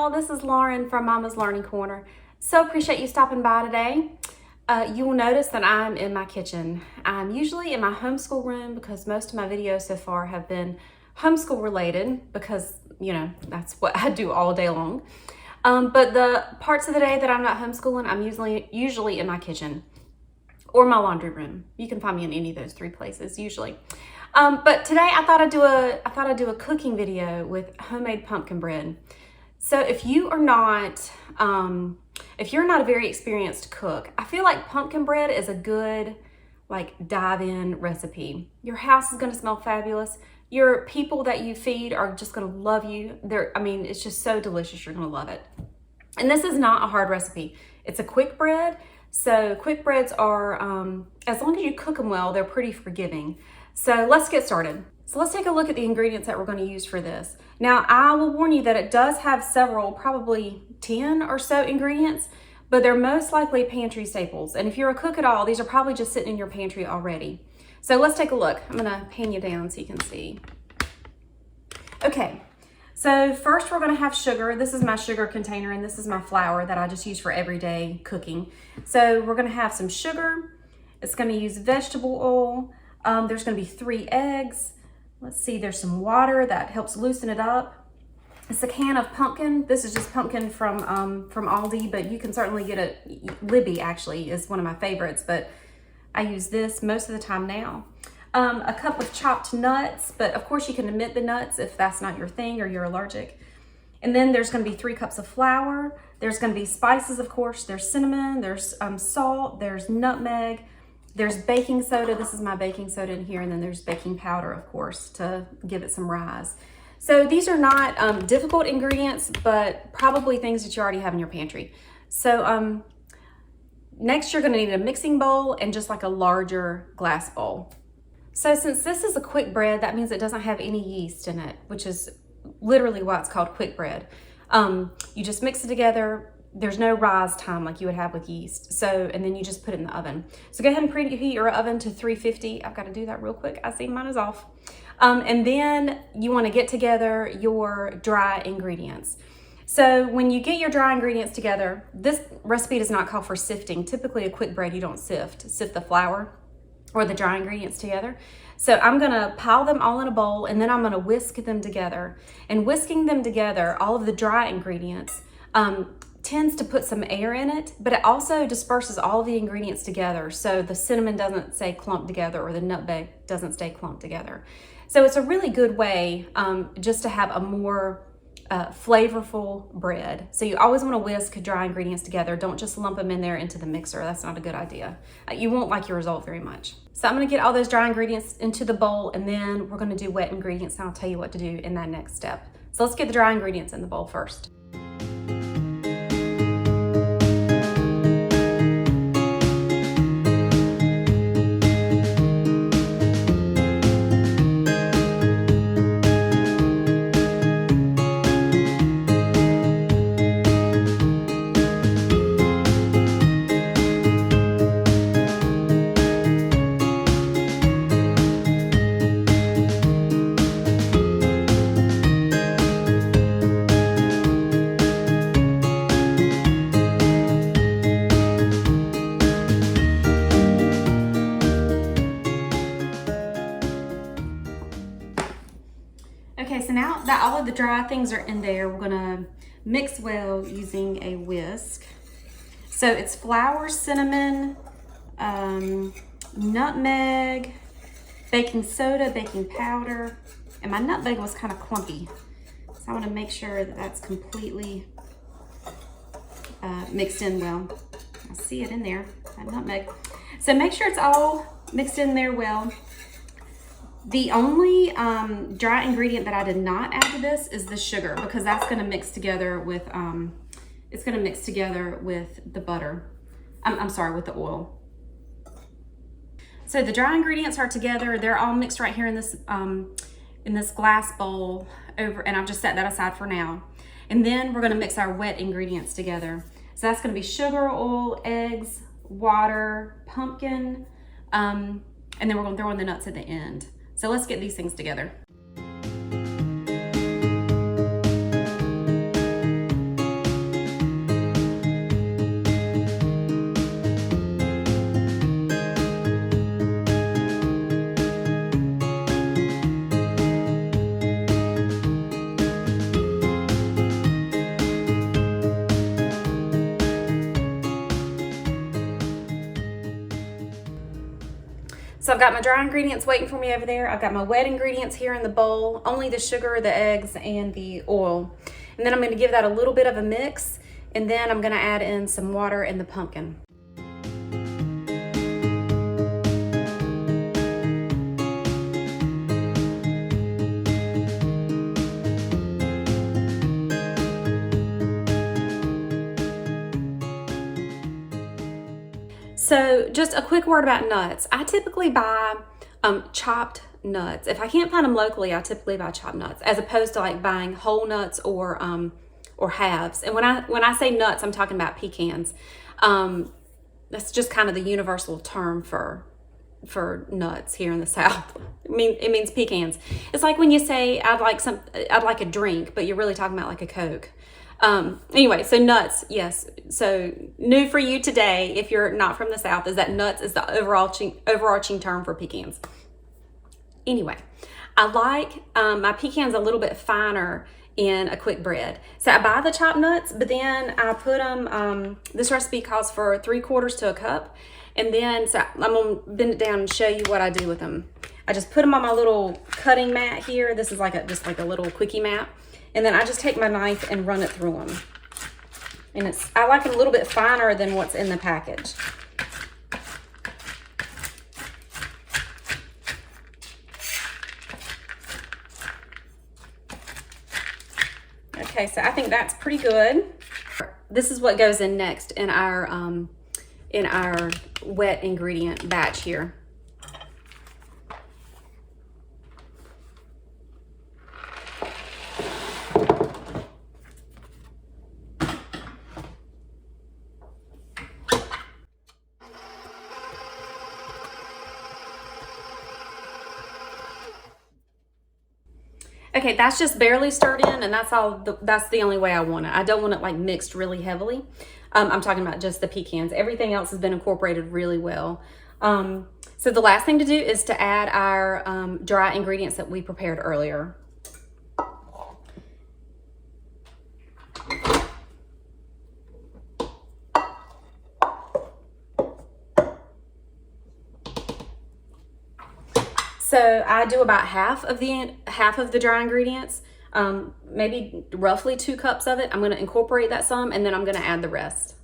y'all, this is Lauren from Mama's Learning Corner. So appreciate you stopping by today. You will notice that I'm in my kitchen. I'm usually in my homeschool room because most of my videos so far have been homeschool related because, you know, that's what I do all day long. But the parts of the day that I'm not homeschooling, I'm usually in my kitchen or my laundry room. You can find me in any of those three places usually. But today I thought I'd do a cooking video with homemade pumpkin bread. So if you're not a very experienced cook, I feel like pumpkin bread is a good dive in recipe. Your house is going to smell fabulous. Your people that you feed are just going to love you. It's just so delicious. You're going to love it. And this is not a hard recipe. It's a quick bread. So quick breads are, as long as you cook them well, they're pretty forgiving. So let's get started. So let's take a look at the ingredients that we're going to use for this. Now, I will warn you that it does have several, probably 10 or so ingredients, but they're most likely pantry staples. And if you're a cook at all, these are probably just sitting in your pantry already. So let's take a look. I'm going to pan you down so you can see. Okay, so first we're going to have sugar. This is my sugar container, and this is my flour that I just use for everyday cooking. So we're going to have some sugar. It's going to use vegetable oil. There's going to be 3 eggs. Let's see, there's some water that helps loosen it up. It's a can of pumpkin. This is just pumpkin from Aldi, but you can certainly get it. Libby actually is one of my favorites, but I use this most of the time now. A cup of chopped nuts, but of course you can omit the nuts if that's not your thing or you're allergic. And then there's going to be 3 cups of flour. There's going to be spices, of course. There's cinnamon, there's salt, there's nutmeg. There's baking soda. This is my baking soda in here. And then there's baking powder, of course, to give it some rise. So these are not difficult ingredients, but probably things that you already have in your pantry. So next you're going to need a mixing bowl and just like a larger glass bowl. So since this is a quick bread, that means it doesn't have any yeast in it, which is literally why it's called quick bread. You just mix it together. There's no rise time like you would have with yeast. So, and then you just put it in the oven. So go ahead and preheat your oven to 350. I've got to do that real quick. I see mine is off. And then you want to get together your dry ingredients. So when you get your dry ingredients together, this recipe does not call for sifting. Typically a quick bread, you don't sift the flour or the dry ingredients together. So I'm going to pile them all in a bowl, and then I'm going to whisk them together. And whisking them together, all of the dry ingredients, tends to put some air in it, but it also disperses all the ingredients together, so the cinnamon doesn't stay clumped together or the nutmeg doesn't stay clumped together. So it's a really good way just to have a more flavorful bread. So you always want to whisk dry ingredients together. Don't just lump them in there into the mixer. That's not a good idea. You won't like your result very much. So I'm going to get all those dry ingredients into the bowl, and then we're going to do wet ingredients, and I'll tell you what to do in that next step. So let's get the dry ingredients in the bowl first. Okay, so now that all of the dry things are in there, we're gonna mix well using a whisk. So it's flour, cinnamon, nutmeg, baking soda, baking powder, and my nutmeg was kind of clumpy. So I wanna make sure that that's completely mixed in well. I see it in there, that nutmeg. So make sure it's all mixed in there well. The only dry ingredient that I did not add to this is the sugar, because that's going to mix together with the butter. I'm sorry, with the oil. So the dry ingredients are together. They're all mixed right here in this glass bowl and I've just set that aside for now. And then we're going to mix our wet ingredients together. So that's going to be sugar, oil, eggs, water, pumpkin, and then we're going to throw in the nuts at the end. So let's get these things together. So I've got my dry ingredients waiting for me over there. I've got my wet ingredients here in the bowl, only the sugar, the eggs, and the oil. And then I'm going to give that a little bit of a mix, and then I'm going to add in some water and the pumpkin. So just a quick word about nuts. I typically buy chopped nuts. If I can't find them locally, I typically buy chopped nuts, as opposed to like buying whole nuts or halves. And when I say nuts, I'm talking about pecans. That's just kind of the universal term for nuts here in the South. It means pecans. It's like when you say I'd like a drink, but you're really talking about like a Coke. Anyway, so nuts, yes. So new for you today, if you're not from the South, is that nuts is the overarching term for pecans. Anyway, I like my pecans a little bit finer in a quick bread. So I buy the chopped nuts, but then I put them, this recipe calls for 3/4 to a cup. And then, so I'm gonna bend it down and show you what I do with them. I just put them on my little cutting mat here. This is just like a little quickie mat. And then I just take my knife and run it through them. And I like them a little bit finer than what's in the package. Okay, so I think that's pretty good. This is what goes in next in our wet ingredient batch here. Okay, that's just barely stirred in, and that's the only way I want it. I don't want it like mixed really heavily. I'm talking about just the pecans. Everything else has been incorporated really well. So the last thing to do is to add our dry ingredients that we prepared earlier. So I do about half of the dry ingredients, maybe roughly 2 cups of it. I'm going to incorporate that some, and then I'm going to add the rest.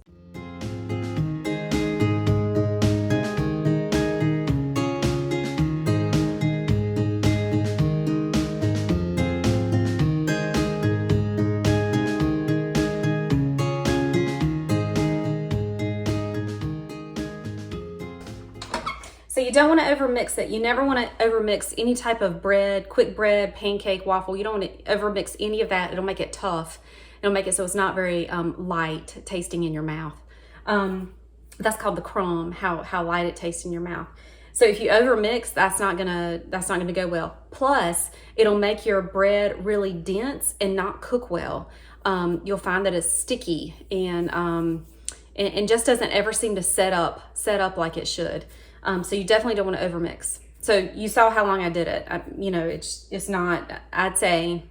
So you don't want to overmix it. You never want to overmix any type of bread, quick bread, pancake, waffle. You don't want to overmix any of that. It'll make it tough. It'll make it so it's not very light tasting in your mouth. That's called the crumb, how light it tastes in your mouth. So if you overmix, that's not gonna go well. Plus, it'll make your bread really dense and not cook well. You'll find that it's sticky and just doesn't ever seem to set up like it should. So you definitely don't want to overmix. So you saw how long I did it. It's not, I'd say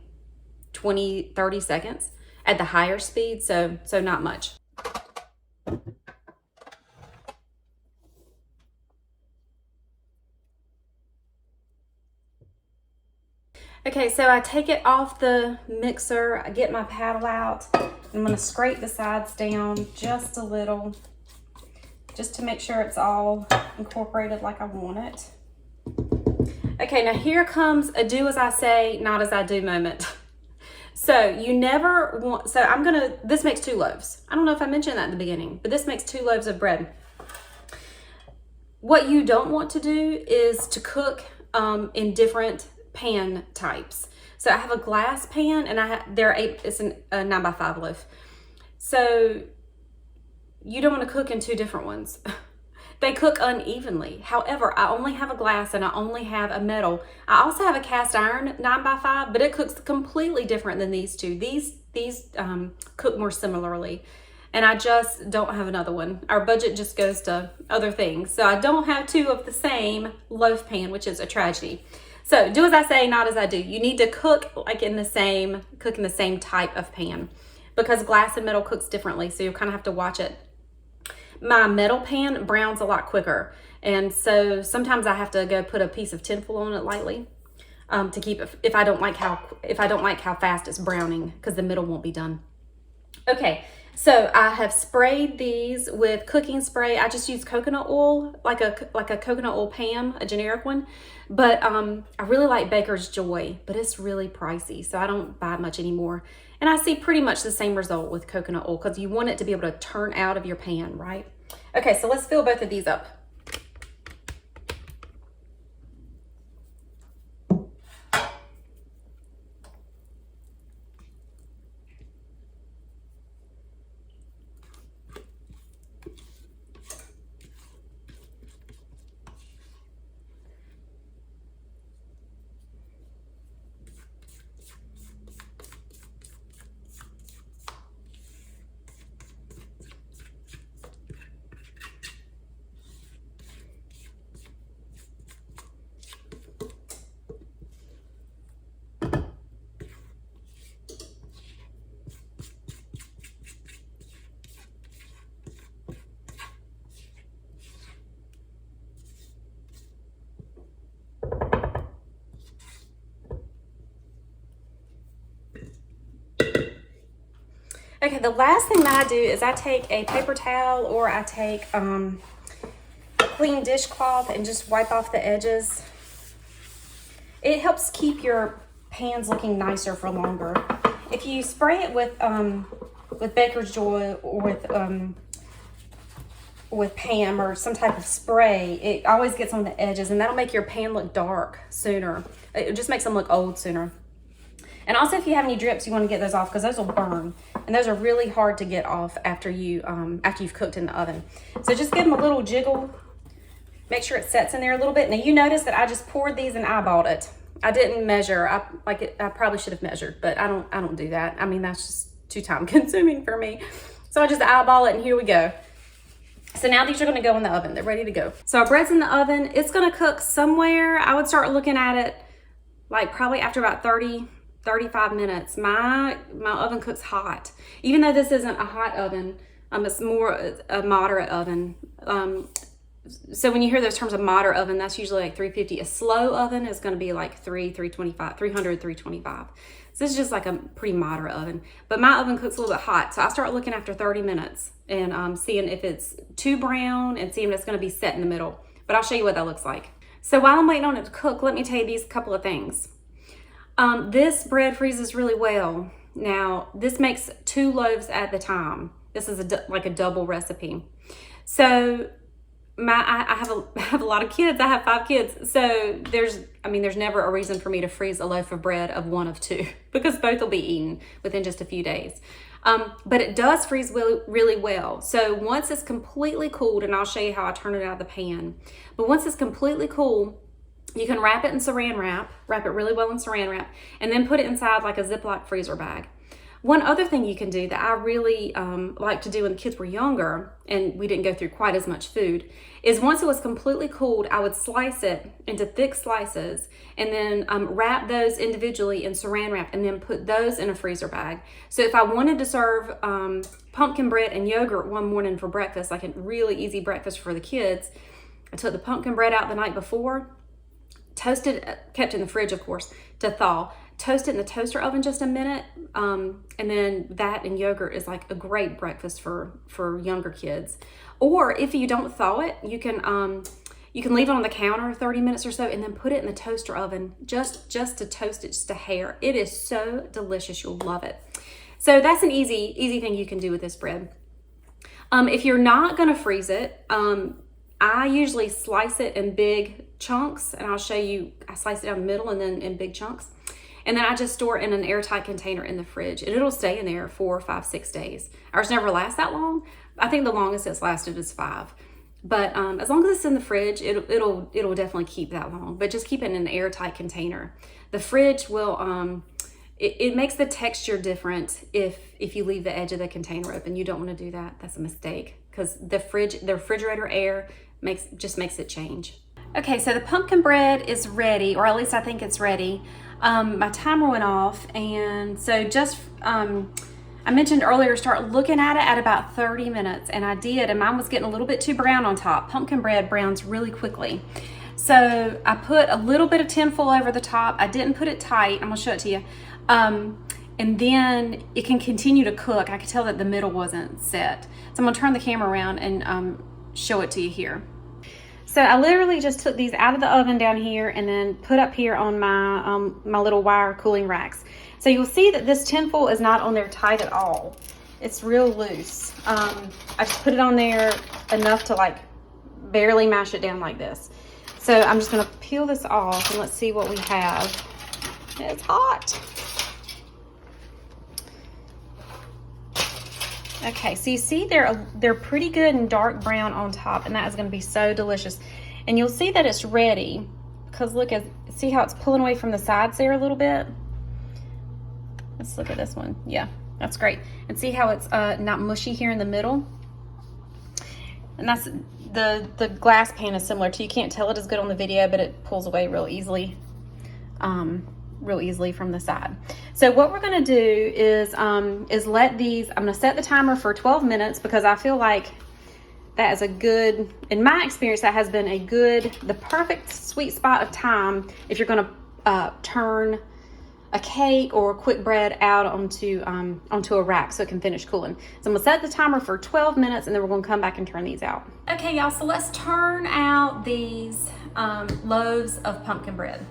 20, 30 seconds at the higher speed. So not much. Okay, so I take it off the mixer. I get my paddle out. I'm gonna scrape the sides down just a little, just to make sure it's all incorporated like I want it. Okay, now here comes a do as I say, not as I do moment. So you never want, this makes 2 loaves. I don't know if I mentioned that in the beginning, but this makes 2 loaves of bread. What you don't want to do is to cook in different pan types. So I have a glass pan and it's a 9x5 loaf. So you don't want to cook in 2 different ones. They cook unevenly. However, I only have a glass and I only have a metal. I also have a cast iron 9x5, but it cooks completely different than these 2. These cook more similarly, and I just don't have another one. Our budget just goes to other things. So I don't have 2 of the same loaf pan, which is a tragedy. So do as I say, not as I do. You need to cook in the same type of pan, because glass and metal cooks differently. So you kind of have to watch it. My metal pan browns a lot quicker, And so sometimes I have to go put a piece of tinfoil on it lightly to keep it, if I don't like how fast it's browning, because the middle won't be done. Okay, so I have sprayed these with cooking spray. I just use coconut oil, like a coconut oil Pam, a generic one. But I really like Baker's Joy, but it's really pricey, so I don't buy much anymore. And I see pretty much the same result with coconut oil, because you want it to be able to turn out of your pan, right? Okay, so let's fill both of these up. Okay, the last thing that I do is I take a paper towel, or I take a clean dishcloth and just wipe off the edges. It helps keep your pans looking nicer for longer. If you spray it with Baker's Joy or with Pam or some type of spray, it always gets on the edges, and that'll make your pan look dark sooner. It just makes them look old sooner. And also, if you have any drips, you want to get those off, because those will burn, and those are really hard to get off after you've cooked in the oven. So just give them a little jiggle. Make sure it sets in there a little bit. Now you notice that I just poured these and eyeballed it. I didn't measure. I probably should have measured, but I don't do that. I mean, that's just too time consuming for me. So I just eyeball it, and here we go. So now these are going to go in the oven. They're ready to go. So our bread's in the oven. It's going to cook somewhere. I would start looking at it like probably after about 35 minutes. My oven cooks hot. Even though this isn't a hot oven, it's more a moderate oven. So when you hear those terms of moderate oven, that's usually like 350. A slow oven is going to be like 325, 300, 325. So this is just like a pretty moderate oven. But my oven cooks a little bit hot. So I start looking after 30 minutes and seeing if it's too brown and seeing if it's going to be set in the middle. But I'll show you what that looks like. So while I'm waiting on it to cook, let me tell you these couple of things. This bread freezes really well. Now, this makes 2 loaves at a time. This is like a double recipe. So I have a lot of kids. I have 5 kids. So there's never a reason for me to freeze a loaf of bread of 1 of 2 because both will be eaten within just a few days. But it does freeze really well. So once it's completely cooled, and I'll show you how I turn it out of the pan. But once it's completely cool, you can wrap it in saran wrap, wrap it really well in saran wrap, and then put it inside like a Ziploc freezer bag. One other thing you can do that I really like to do when the kids were younger and we didn't go through quite as much food is once it was completely cooled, I would slice it into thick slices and then wrap those individually in saran wrap and then put those in a freezer bag. So if I wanted to serve pumpkin bread and yogurt one morning for breakfast, like a really easy breakfast for the kids, I took the pumpkin bread out the night before, toasted, kept in the fridge, of course, to thaw. Toast it in the toaster oven just a minute, and then that and yogurt is like a great breakfast for younger kids. Or if you don't thaw it, you can leave it on the counter 30 minutes or so, and then put it in the toaster oven just to toast it just a hair. It is so delicious. You'll love it. So that's an easy thing you can do with this bread. If you're not gonna freeze it, I usually slice it in big chunks, and I'll show you. I slice it down the middle and then in big chunks. And then I just store it in an airtight container in the fridge, and it'll stay in there 4, 5, 6 days. Ours never lasts that long. I think the longest it's lasted is 5. But as long as it's in the fridge, it'll definitely keep that long. But just keep it in an airtight container. The fridge will it makes the texture different if you leave the edge of the container open. You don't want to do that. That's a mistake because the refrigerator air just makes it change. Okay, so the pumpkin bread is ready, or at least I think it's ready. My timer went off, and so just I mentioned earlier, start looking at it at about 30 minutes, and I did, and mine was getting a little bit too brown on top. Pumpkin bread browns really quickly. So I put a little bit of tinfoil over the top. I didn't put it tight. I'm gonna show it to you. And then it can continue to cook. I could tell that the middle wasn't set. So I'm gonna turn the camera around and show it to you here. So I literally just took these out of the oven down here and then put up here on my my little wire cooling racks. So you'll see that this tinfoil is not on there tight at all. It's real loose. I just put it on there enough to like barely mash it down like this. So I'm just gonna peel this off and let's see what we have. It's hot. Okay, so you see they're pretty good and dark brown on top, and that is going to be so delicious. And you'll see that it's ready because see how it's pulling away from the sides there a little bit? Let's look at this one. Yeah, that's great. And see how it's not mushy here in the middle? And that's the glass pan is similar to, you can't tell it as good on the video, but it pulls away real easily from the side. So what we're going to do is let these, I'm going to set the timer for 12 minutes because I feel like that is a good, in my experience, that has been the perfect sweet spot of time if you're going to turn a cake or quick bread out onto a rack so it can finish cooling. So I'm going to set the timer for 12 minutes and then we're going to come back and turn these out. Okay, y'all, so let's turn out these loaves of pumpkin bread.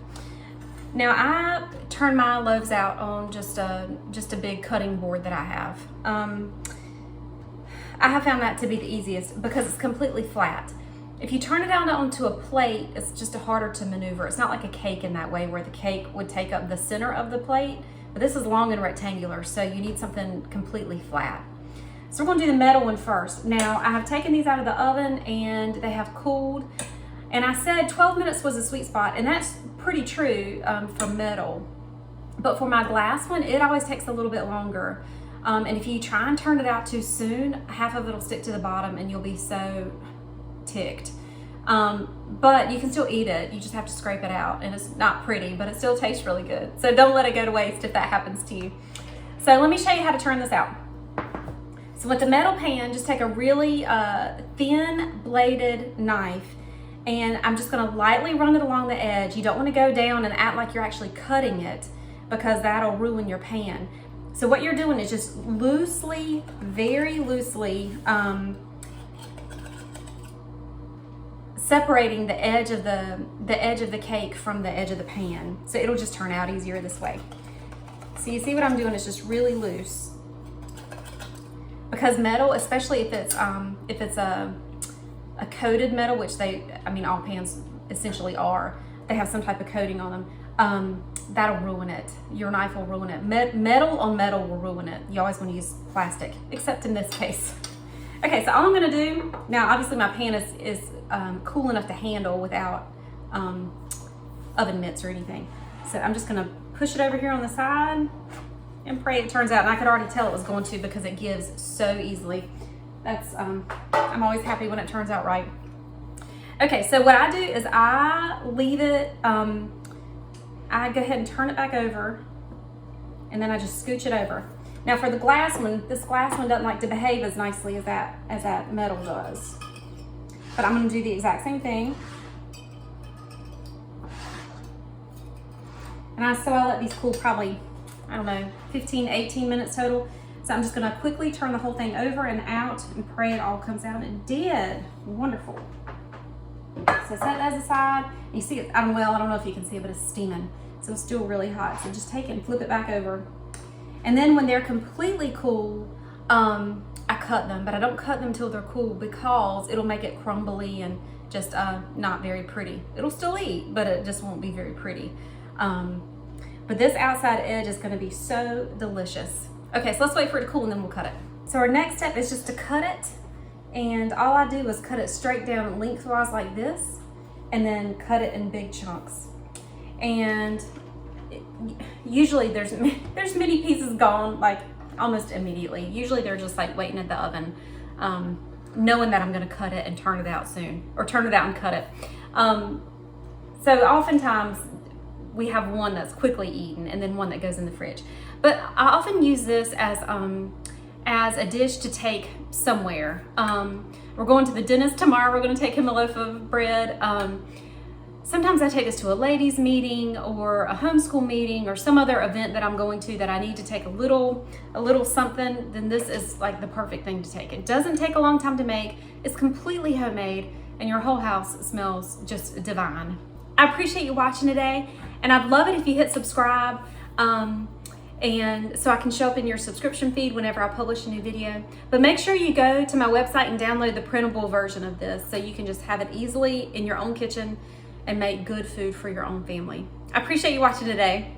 Now I turn my loaves out on just a big cutting board that I have. I have found that to be the easiest because it's completely flat. If you turn it out onto a plate, it's just harder to maneuver. It's not like a cake in that way where the cake would take up the center of the plate, but this is long and rectangular, so you need something completely flat. So we're gonna do the metal one first. Now I have taken these out of the oven and they have cooled. And I said 12 minutes was a sweet spot, and that's pretty true for metal. But for my glass one, it always takes a little bit longer. And if you try and turn it out too soon, half of it will stick to the bottom and you'll be so ticked. But you can still eat it. You just have to scrape it out, and it's not pretty, but it still tastes really good. So don't let it go to waste if that happens to you. So let me show you how to turn this out. So with the metal pan, just take a really thin bladed knife, and I'm just gonna lightly run it along the edge. You don't wanna go down and act like you're actually cutting it because that'll ruin your pan. So what you're doing is just loosely, very loosely, separating the edge of the cake from the edge of the pan. So it'll just turn out easier this way. So you see what I'm doing is just really loose. Because metal, especially if it's a coated metal, which all pans essentially are, they have some type of coating on them, that'll ruin it. Your knife will ruin it. Metal on metal will ruin it. You always want to use plastic, except in this case. Okay, so all I'm gonna do, now obviously my pan is cool enough to handle without oven mitts or anything. So I'm just gonna push it over here on the side and pray it turns out. And I could already tell it was going to because it gives so easily. That's, I'm always happy when it turns out right. Okay, so what I do is I leave it, I go ahead and turn it back over, and then I just scooch it over. Now for the glass one, this glass one doesn't like to behave as nicely as that metal does. But I'm gonna do the exact same thing. And so I let these cool probably, I don't know, 15, 18 minutes total. So I'm just gonna quickly turn the whole thing over and out and pray it all comes out. It did, wonderful. So set that aside. You see it, I don't know if you can see it, but it's steaming. So it's still really hot. So just take it and flip it back over. And then when they're completely cool, I cut them, but I don't cut them till they're cool because it'll make it crumbly and just not very pretty. It'll still eat, but it just won't be very pretty. But this outside edge is gonna be so delicious. Okay, so let's wait for it to cool and then we'll cut it. So our next step is just to cut it. And all I do is cut it straight down lengthwise like this, and then cut it in big chunks. And usually there's many pieces gone like almost immediately. Usually they're just like waiting at the oven, knowing that I'm gonna cut it and turn it out soon, or turn it out and cut it. So oftentimes we have one that's quickly eaten and then one that goes in the fridge. But I often use this as as a dish to take somewhere. We're going to the dentist tomorrow. We're going to take him a loaf of bread. Sometimes I take this to a ladies' meeting or a homeschool meeting or some other event that I'm going to that I need to take a little something, then this is like the perfect thing to take. It doesn't take a long time to make. It's completely homemade and your whole house smells just divine. I appreciate you watching today, and I'd love it if you hit subscribe and so I can show up in your subscription feed whenever I publish a new video. But make sure you go to my website and download the printable version of this so you can just have it easily in your own kitchen and make good food for your own family. I appreciate you watching today.